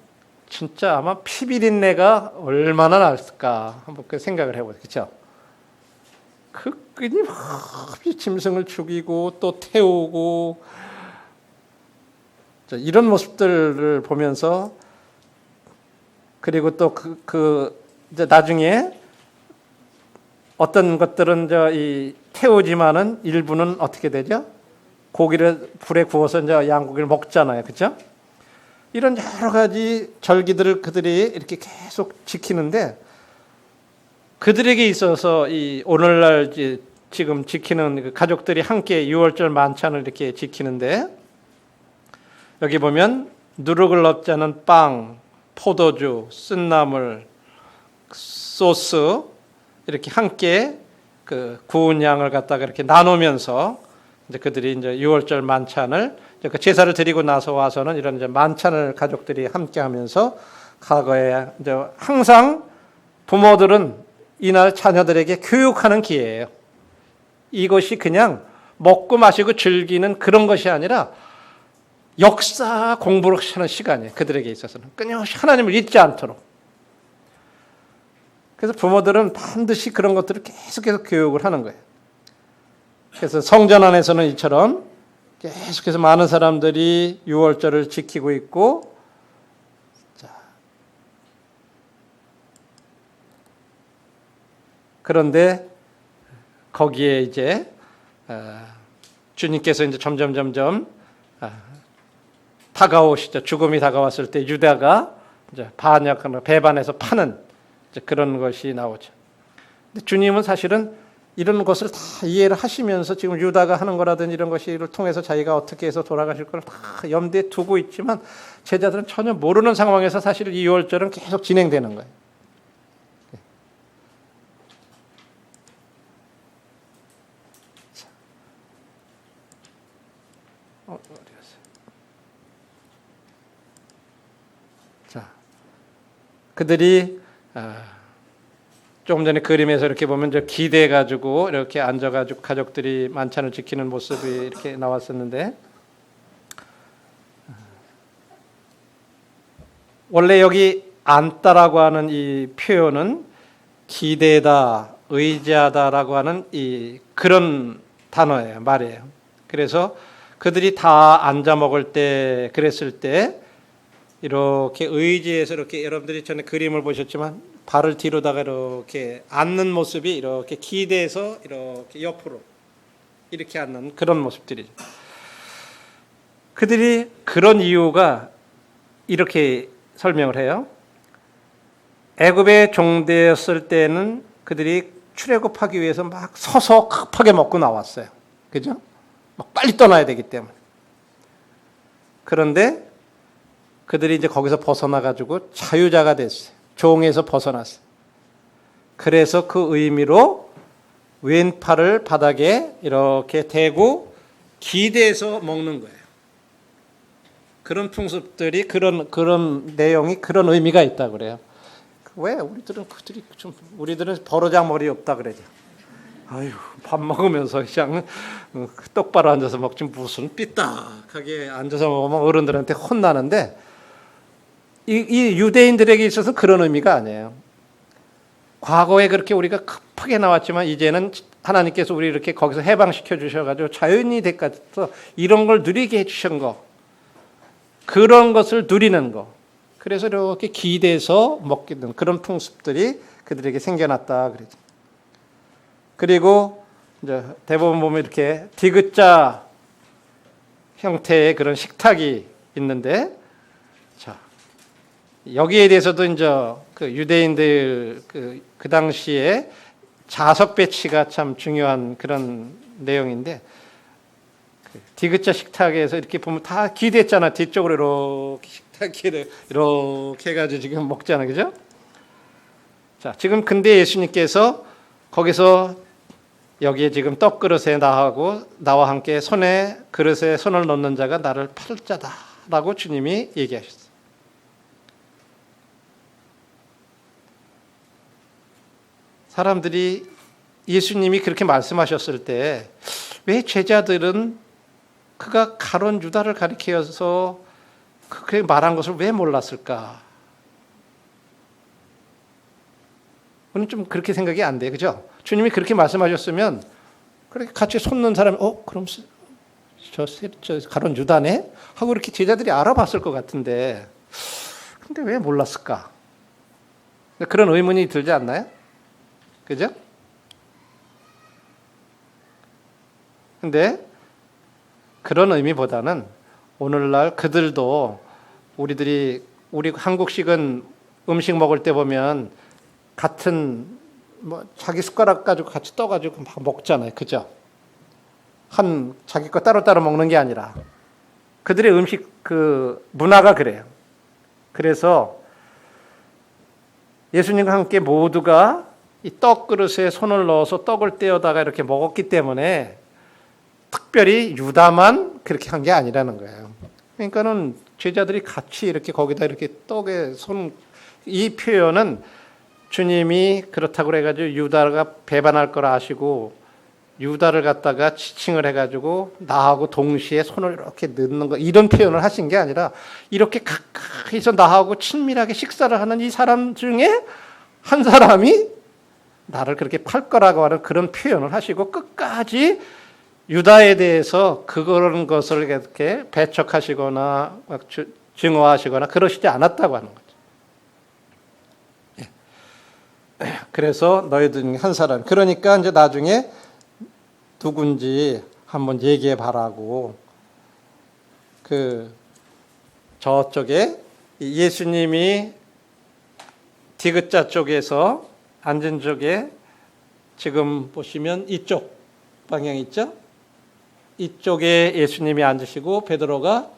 진짜 아마 피비린내가 얼마나 날까 한번 그 생각을 해보세요, 그렇죠? 그 끊임없이 짐승을 죽이고 또 태우고, 이런 모습들을 보면서, 그리고 또 이제 나중에 어떤 것들은 이 태우지만은 일부는 어떻게 되죠? 고기를 불에 구워서 이제 양고기를 먹잖아요, 그렇죠? 이런 여러 가지 절기들을 그들이 이렇게 계속 지키는데, 그들에게 있어서 이 오늘날 지금 지키는 그 가족들이 함께 유월절 만찬을 이렇게 지키는데, 여기 보면 누룩을 넣지 않은 빵, 포도주, 쓴나물, 소스 이렇게 함께 그 구운 양을 갖다가 이렇게 나누면서 이제 그들이 이제 유월절 만찬을, 그 제사를 드리고 나서 와서는 이런 이제 만찬을 가족들이 함께 하면서, 과거에 이제 항상 부모들은 이날 자녀들에게 교육하는 기회예요. 이것이 그냥 먹고 마시고 즐기는 그런 것이 아니라 역사 공부를 하는 시간이에요. 그들에게 있어서는 끊임없이 하나님을 잊지 않도록. 그래서 부모들은 반드시 그런 것들을 계속해서 교육을 하는 거예요. 그래서 성전 안에서는 이처럼 계속해서 많은 사람들이 유월절을 지키고 있고, 그런데 거기에 이제 주님께서 이제 점점 다가오시죠. 죽음이 다가왔을 때 유다가 이제 배반해서 파는 이제 그런 것이 나오죠. 근데 주님은 사실은 이런 것을 다 이해를 하시면서 지금 유다가 하는 거라든지 이런 것을 통해서 자기가 어떻게 해서 돌아가실 걸 다 염두에 두고 있지만, 제자들은 전혀 모르는 상황에서 사실 이 유월절은 계속 진행되는 거예요. 자, 그들이 조금 전에 그림에서 이렇게 보면 저 기대가지고 이렇게 앉아가지고 가족들이 만찬을 지키는 모습이 이렇게 나왔었는데, 원래 여기 앉다라고 하는 이 표현은 기대다, 의지하다라고 하는 이 그런 단어예요, 말이에요. 그래서 그들이 다 앉아 먹을 때, 그랬을 때 이렇게 의지해서 이렇게, 여러분들이 전에 그림을 보셨지만 발을 뒤로다가 이렇게 앉는 모습이 이렇게 기대서 이렇게 옆으로 이렇게 앉는 그런 모습들이죠. 그들이 그런 이유가 이렇게 설명을 해요. 애굽의 종되었을 때는 그들이 출애굽하기 위해서 막 서서 급하게 먹고 나왔어요. 그죠? 막 빨리 떠나야 되기 때문에. 그런데 그들이 이제 거기서 벗어나가지고 자유자가 됐어요. 종에서 벗어났어요. 그래서 그 의미로 왼팔을 바닥에 이렇게 대고 기대서 먹는 거예요. 그런 풍습들이, 그런 내용이, 그런 의미가 있다 그래요. 왜 우리들은 버르장머리 없다 그러죠. 아유, 밥 먹으면서 그냥 똑바로 앉아서 먹지 무슨 삐딱하게 앉아서 먹으면 어른들한테 혼나는데, 이 유대인들에게 있어서 그런 의미가 아니에요. 과거에 그렇게 우리가 급하게 나왔지만 이제는 하나님께서 우리 이렇게 거기서 해방시켜 주셔가지고 자연이 돼서 이런 걸 누리게 해주신 거, 그런 것을 누리는 거. 그래서 이렇게 기대서 먹게 된 그런 풍습들이 그들에게 생겨났다 그러죠. 그리고 이제 대부분 보면 이렇게 디귿자 형태의 그런 식탁이 있는데, 자 여기에 대해서도 이제 그 유대인들 그 당시에 자석 배치가 참 중요한 그런 내용인데, 그 디귿자 식탁에서 이렇게 보면 다 기대했잖아. 뒤쪽으로 이렇게 식탁기를 이렇게 해가지고 지금 먹잖아, 그죠? 자, 지금 근데 예수님께서 거기서 여기에 지금 떡 그릇에 나와 함께 손에 그릇에 손을 넣는 자가 나를 팔 자다라고 주님이 얘기하셨어요. 사람들이 예수님이 그렇게 말씀하셨을 때 왜 제자들은 그가 가론 유다를 가리켜서 그렇게 말한 것을 왜 몰랐을까? 우리는 좀 그렇게 생각이 안 돼, 그죠? 주님이 그렇게 말씀하셨으면 그렇게 같이 손 넣은 사람이 그럼 저 가론 유다네? 하고 이렇게 제자들이 알아봤을 것 같은데, 근데 왜 몰랐을까? 그런 의문이 들지 않나요? 그죠? 근데 그런 의미보다는 오늘날 그들도 우리 한국식은 음식 먹을 때 보면 같은 자기 숟가락 가지고 같이 떠가지고 막 먹잖아요, 그죠? 자기 거 따로따로 먹는 게 아니라 그들의 음식 그 문화가 그래요. 그래서 예수님과 함께 모두가 이 떡 그릇에 손을 넣어서 떡을 떼어다가 이렇게 먹었기 때문에 특별히 유다만 그렇게 한 게 아니라는 거예요. 그러니까는 제자들이 같이 이렇게 거기다 이렇게 떡에 이 표현은 주님이 그렇다고 해가지고 유다가 배반할 걸 아시고 유다를 갖다가 지칭을 해가지고 나하고 동시에 손을 이렇게 넣는 거, 이런 표현을 하신 게 아니라 이렇게 가까이서 나하고 친밀하게 식사를 하는 이 사람 중에 한 사람이 나를 그렇게 팔 거라고 하는 그런 표현을 하시고 끝까지 유다에 대해서 그런 것을 이렇게 배척하시거나 증오하시거나 그러시지 않았다고 하는 거죠. 그래서 너희들 중에 한 사람, 그러니까 이제 나중에 누군지 한번 얘기해 봐라고, 그 저쪽에 예수님이 디귿자 쪽에서 앉은 쪽에 지금 보시면 이쪽 방향 있죠? 이쪽에 예수님이 앉으시고 베드로가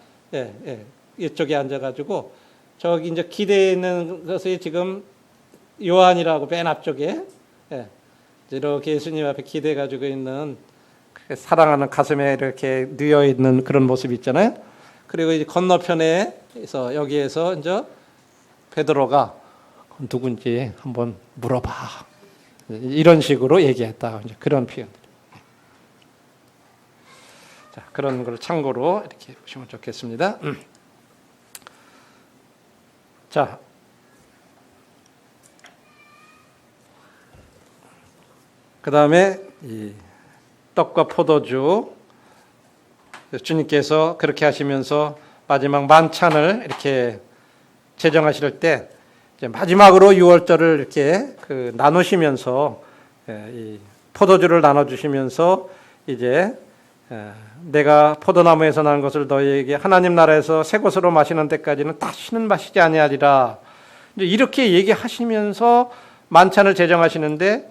이쪽에 앉아가지고 저기 이제 기대에 있는 것이 지금 요한이라고 맨 앞쪽에 이렇게 예수님 앞에 기대가지고 있는 사랑하는 가슴에 이렇게 누워 있는 그런 모습 있잖아요. 그리고 이제 건너편에서 여기에서 이제 베드로가 누군지 한번 물어봐, 이런 식으로 얘기했다. 이제 그런 표현. 자, 그런 걸 참고로 이렇게 보시면 좋겠습니다. 자, 그 다음에 이 떡과 포도주, 주님께서 그렇게 하시면서 마지막 만찬을 이렇게 제정하실 때 이제 마지막으로 유월절을 이렇게 나누시면서 이 포도주를 나눠주시면서 이제 내가 포도나무에서 난 것을 너희에게 하나님 나라에서 새 것으로 마시는 데까지는 다시는 마시지 아니하리라, 이렇게 얘기하시면서 만찬을 제정하시는데,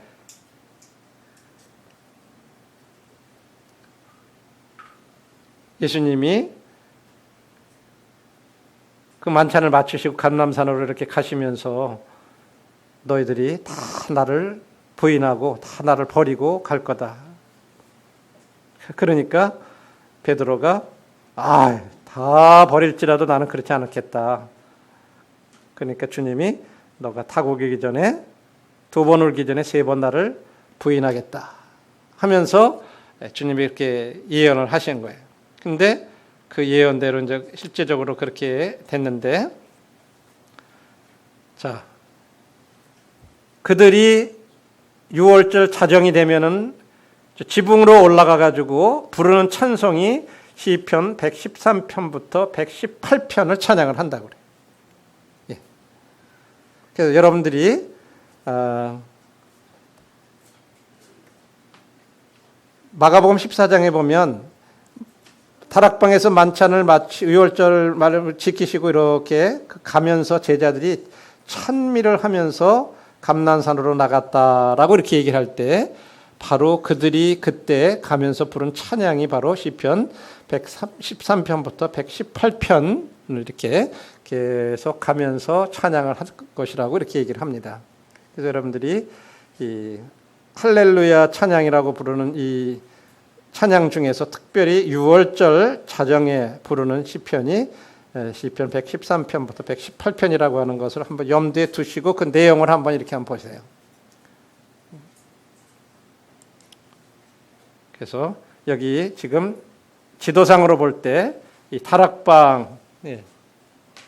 예수님이 그 만찬을 마치시고 감람산으로 이렇게 가시면서 너희들이 다 나를 부인하고 다 나를 버리고 갈 거다. 그러니까 베드로가 다 버릴지라도 나는 그렇지 않겠다. 그러니까 주님이 너가 타고 오기 전에 2번 울기 전에 3번 나를 부인하겠다 하면서 주님이 이렇게 예언을 하신 거예요. 근데 그 예언대로 이제 실제적으로 그렇게 됐는데, 자, 그들이 6월절 자정이 되면은 지붕으로 올라가 가지고 부르는 찬송이 시편 113편부터 118편을 찬양을 한다고 그래요. 예. 그래서 여러분들이 마가복음 14장에 보면 다락방에서 만찬을 마치 유월절 말을 지키시고 이렇게 가면서 제자들이 찬미를 하면서 감난산으로 나갔다라고 이렇게 얘기를 할 때 바로 그들이 그때 가면서 부른 찬양이 바로 시편 113편부터 118편을 이렇게 계속 가면서 찬양을 할 것이라고 이렇게 얘기를 합니다. 그래서 여러분들이 이 할렐루야 찬양이라고 부르는 이 찬양 중에서 특별히 6월절 자정에 부르는 시편이 시편 113편부터 118편이라고 하는 것을 한번 염두에 두시고 그 내용을 한번 이렇게 한번 보세요. 그래서 여기 지금 지도상으로 볼 때 이 다락방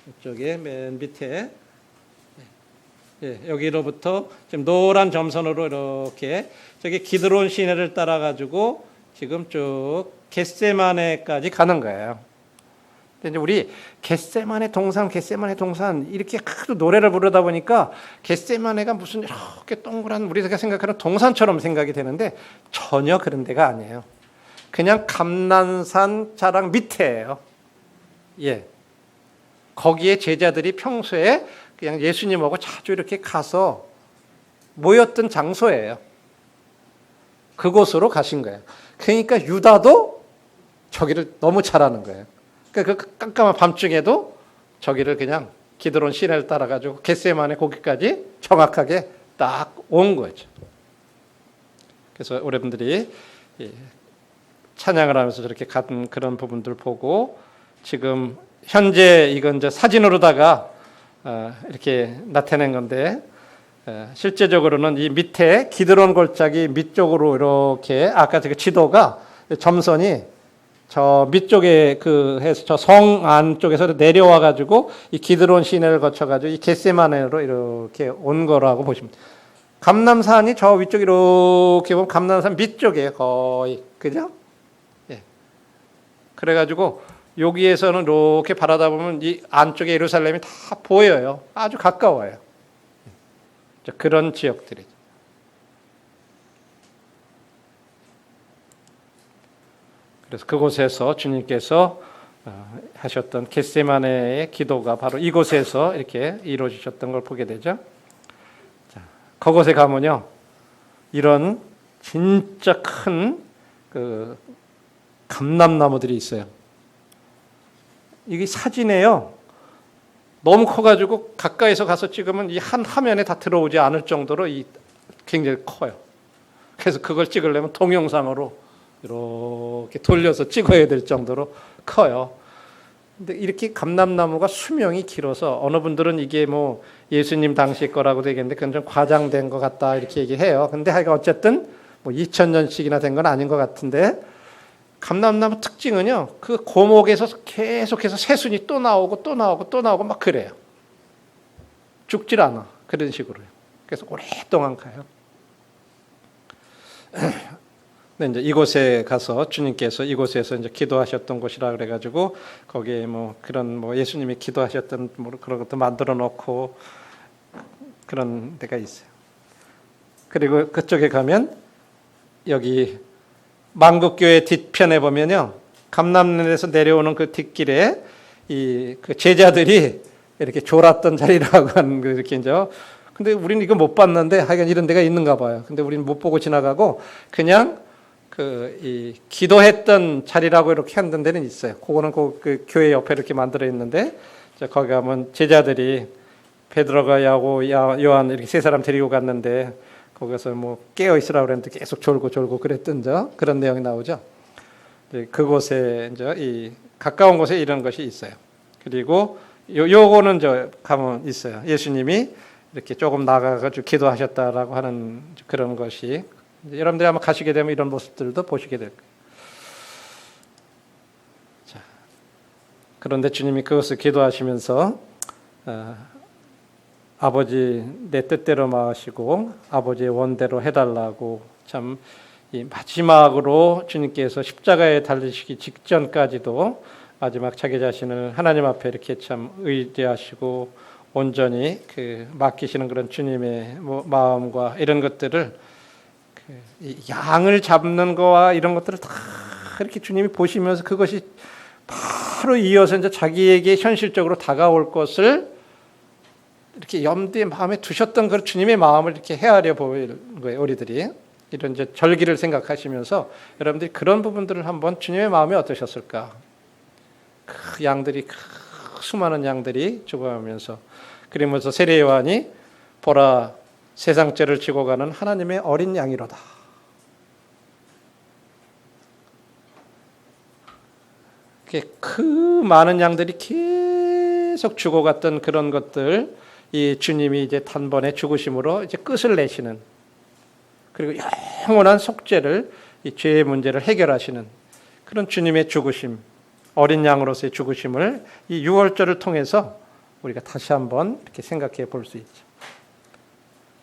이쪽에 맨 밑에 여기로부터 지금 노란 점선으로 이렇게 저기 기드론 시내를 따라 가지고 지금 쭉 겟세마네까지 가는 거예요. 근데 이제 우리 겟세마네 동산 이렇게 하도 노래를 부르다 보니까 겟세마네가 무슨 이렇게 동그란 우리가 생각하는 동산처럼 생각이 되는데 전혀 그런 데가 아니에요. 그냥 감난산 자락 밑에예요. 예. 거기에 제자들이 평소에 그냥 예수님하고 자주 이렇게 가서 모였던 장소예요. 그곳으로 가신 거예요. 그러니까 유다도 저기를 너무 잘 아는 거예요. 그러니까 그 깜깜한 밤중에도 저기를 그냥 기드론 시내를 따라가지고 겟세마네 거기까지 정확하게 딱 온 거죠. 그래서 여러분들이 찬양을 하면서 저렇게 간 그런 부분들 보고 지금 현재 이건 이제 사진으로다가 이렇게 나타낸 건데 실제적으로는 이 밑에 기드론 골짜기 밑쪽으로 이렇게 아까 그 지도가 점선이 저 밑쪽에 해서 저 성 안쪽에서 내려와 가지고 이 기드론 시내를 거쳐 가지고 이 겟세마네로 이렇게 온 거라고 보시면 돼요. 감람산이 저 위쪽 이렇게 보면 감람산 밑쪽에 거의 그죠? 예. 그래 가지고 여기에서는 이렇게 바라다 보면 이 안쪽에 예루살렘이 다 보여요. 아주 가까워요. 그런 지역들이죠. 그래서 그곳에서 주님께서 하셨던 겟세마네의 기도가 바로 이곳에서 이렇게 이루어지셨던 걸 보게 되죠. 자, 그곳에 가면요, 이런 진짜 큰 그 감람나무들이 있어요. 이게 사진이에요. 너무 커가지고 가까이서 가서 찍으면 이 한 화면에 다 들어오지 않을 정도로 굉장히 커요. 그래서 그걸 찍으려면 동영상으로 이렇게 돌려서 찍어야 될 정도로 커요. 근데 이렇게 감람나무가 수명이 길어서 어느 분들은 이게 뭐 예수님 당시 거라고 되겠는데 그건 좀 과장된 것 같다 이렇게 얘기해요. 근데 하여간 어쨌든 뭐 2000년씩이나 된 건 아닌 것 같은데 감람나무 특징은요, 그 고목에서 계속해서 새순이 또 나오고 또 나오고 또 나오고 막 그래요. 죽질 않아. 그런 식으로요. 그래서 오랫동안 가요. 근데 이제 이곳에 가서 주님께서 이곳에서 이제 기도하셨던 곳이라 그래가지고 거기에 뭐 그런 뭐 예수님이 기도하셨던 뭐 그런 것도 만들어 놓고 그런 데가 있어요. 그리고 그쪽에 가면 여기 만국교회 뒤편에 보면요, 감람산에서 내려오는 그 뒷길에 그 제자들이 이렇게 졸았던 자리라고 하는 거 이렇게 이제. 근데 우리는 이거 못 봤는데 하여간 이런 데가 있는가 봐요. 근데 우리는 못 보고 지나가고 그냥 이 기도했던 자리라고 이렇게 하는 데는 있어요. 그거는 그 교회 옆에 이렇게 만들어 있는데 거기 가면 제자들이 베드로가 야고 요한 이렇게 세 사람 데리고 갔는데 거기서 뭐 깨어 있으라고 그랬는데 계속 졸고 그랬던 그런 내용이 나오죠. 그곳에 이제 이 가까운 곳에 이런 것이 있어요. 그리고 요거는 가면 있어요. 예수님이 이렇게 조금 나가가지고 기도하셨다라고 하는 그런 것이 여러분들이 아마 가시게 되면 이런 모습들도 보시게 될 거예요. 자, 그런데 주님이 그것을 기도하시면서 아버지 내 뜻대로 마시고 아버지의 원대로 해달라고 참 이 마지막으로 주님께서 십자가에 달리시기 직전까지도 마지막 자기 자신을 하나님 앞에 이렇게 참 의지하시고 온전히 맡기시는 그런 주님의 마음과 이런 것들을 이 양을 잡는 거와 이런 것들을 다 이렇게 주님이 보시면서 그것이 바로 이어서 이제 자기에게 현실적으로 다가올 것을 이렇게 염두에 마음에 두셨던 그 주님의 마음을 이렇게 헤아려 보이는 거예요, 우리들이. 이런 이제 절기를 생각하시면서 여러분들이 그런 부분들을 한번 주님의 마음이 어떠셨을까? 그 양들이 수많은 양들이 죽어가면서 그러면서 세례 요한이 보라 세상 죄를 지고 가는 하나님의 어린 양이로다. 그 많은 양들이 계속 죽어갔던 그런 것들, 이 주님이 이제 단번에 죽으심으로 이제 끝을 내시는, 그리고 영원한 속죄를, 이 죄의 문제를 해결하시는 그런 주님의 죽으심, 어린 양으로서의 죽으심을 이 유월절을 통해서 우리가 다시 한번 이렇게 생각해 볼 수 있죠.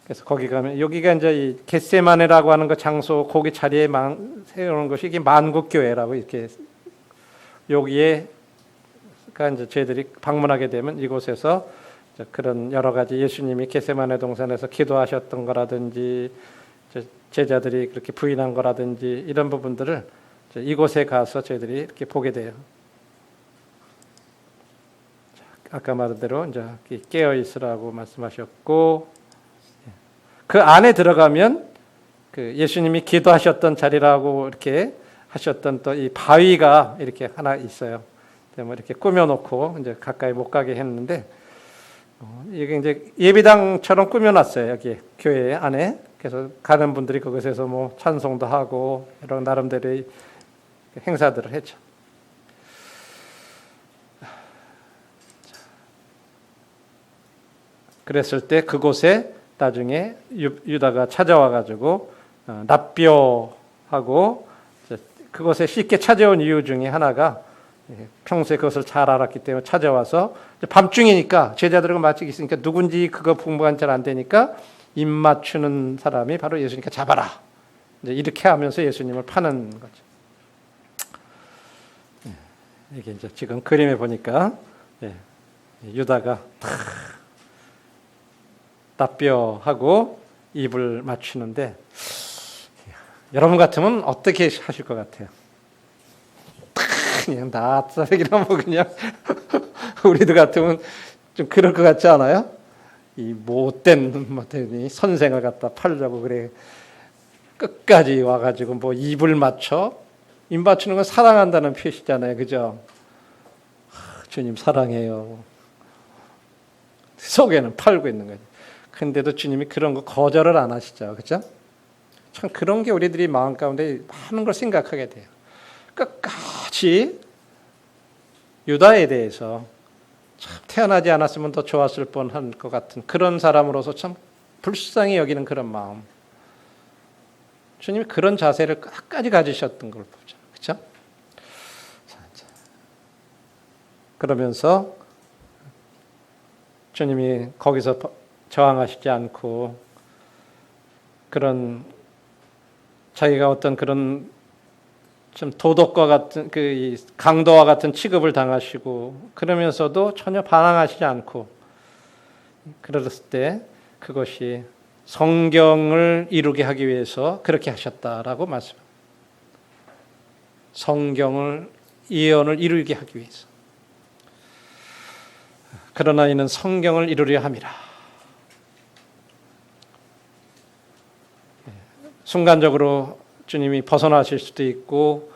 그래서 거기 가면, 여기가 이제 이 겟세마네라고 하는 그 장소, 거기 자리에 세우는 것이 이게 만국교회라고 이렇게, 여기에가 이제 저희들이 방문하게 되면 이곳에서 그런 여러 가지 예수님이 겟세마네 동산에서 기도하셨던 거라든지 제자들이 그렇게 부인한 거라든지 이런 부분들을 이곳에 가서 저희들이 이렇게 보게 돼요. 아까 말한 대로 이제 깨어 있으라고 말씀하셨고, 그 안에 들어가면 그 예수님이 기도하셨던 자리라고 이렇게 하셨던 또 이 바위가 이렇게 하나 있어요. 뭐 이렇게 꾸며놓고 이제 가까이 못 가게 했는데, 이게 이제 예배당처럼 꾸며놨어요, 여기 교회 안에. 그래서 가는 분들이 그곳에서 뭐 찬송도 하고 이런 나름대로의 행사들을 했죠. 그랬을 때 그곳에 나중에 유다가 찾아와 가지고 납뼈하고, 그곳에 쉽게 찾아온 이유 중에 하나가 평소에 그것을 잘 알았기 때문에 찾아와서 밤중이니까 제자들과 마치 있으니까 누군지 그거 분부가 잘 안 되니까 입 맞추는 사람이 바로 예수니까 잡아라. 이제 이렇게 하면서 예수님을 파는 거죠. 이게 이제 지금 그림에 보니까 유다가 납뼈하고 입을 맞추는데, 여러분 같으면 어떻게 하실 것 같아요? 그냥 낫사백이라 뭐 그냥 우리도 같으면 좀 그럴 것 같지 않아요? 이 못된 선생을 갖다 팔려고 그래 끝까지 와가지고 뭐 입을 맞춰? 입 맞추는 건 사랑한다는 표시잖아요, 그죠? 주님 사랑해요. 속에는 팔고 있는 거죠. 근데도 주님이 그런 거 거절을 안 하시죠, 그죠? 참 그런 게 우리들이 마음 가운데 많은 걸 생각하게 돼요. 끝까지 유다에 대해서 참 태어나지 않았으면 더 좋았을 뻔한 것 같은 그런 사람으로서 참 불쌍히 여기는 그런 마음. 주님이 그런 자세를 끝까지 가지셨던 걸 보죠. 그렇죠? 그러면서 주님이 거기서 저항하시지 않고 그런 자기가 어떤 그런 좀 도덕과 같은 그 강도와 같은 취급을 당하시고 그러면서도 전혀 반항하시지 않고 그랬을 때 그것이 성경을 이루게 하기 위해서 그렇게 하셨다라고 말씀합니다. 성경을 예언을 이루게 하기 위해서. 그러나 이는 성경을 이루려 함이라. 순간적으로 주님이 벗어나실 수도 있고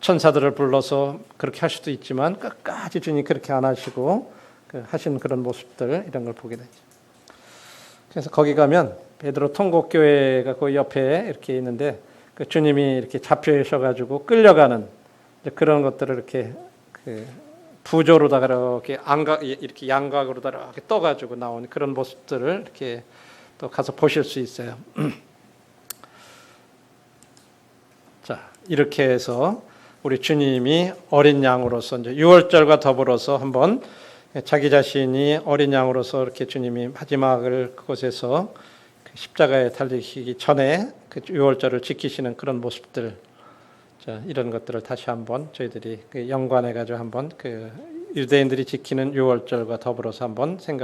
천사들을 불러서 그렇게 할 수도 있지만 끝까지 주님이 그렇게 안 하시고 하신 그런 모습들 이런 걸 보게 되죠. 그래서 거기 가면 베드로 통곡교회가 그 옆에 이렇게 있는데 그 주님이 이렇게 잡혀셔가지고 끌려가는 그런 것들을 이렇게 그 부조로다가 이렇게 양각으로다가 이렇게 떠가지고 나오는 그런 모습들을 이렇게 또 가서 보실 수 있어요. 자, 이렇게 해서 우리 주님이 어린 양으로서 이제 유월절과 더불어서 한번 자기 자신이 어린 양으로서 이렇게 주님이 마지막을 그곳에서 그 십자가에 달리시기 전에 그 유월절을 지키시는 그런 모습들, 이런 것들을 다시 한번 저희들이 연관해 가지고 한번 그 유대인들이 지키는 유월절과 더불어서 한번 생각.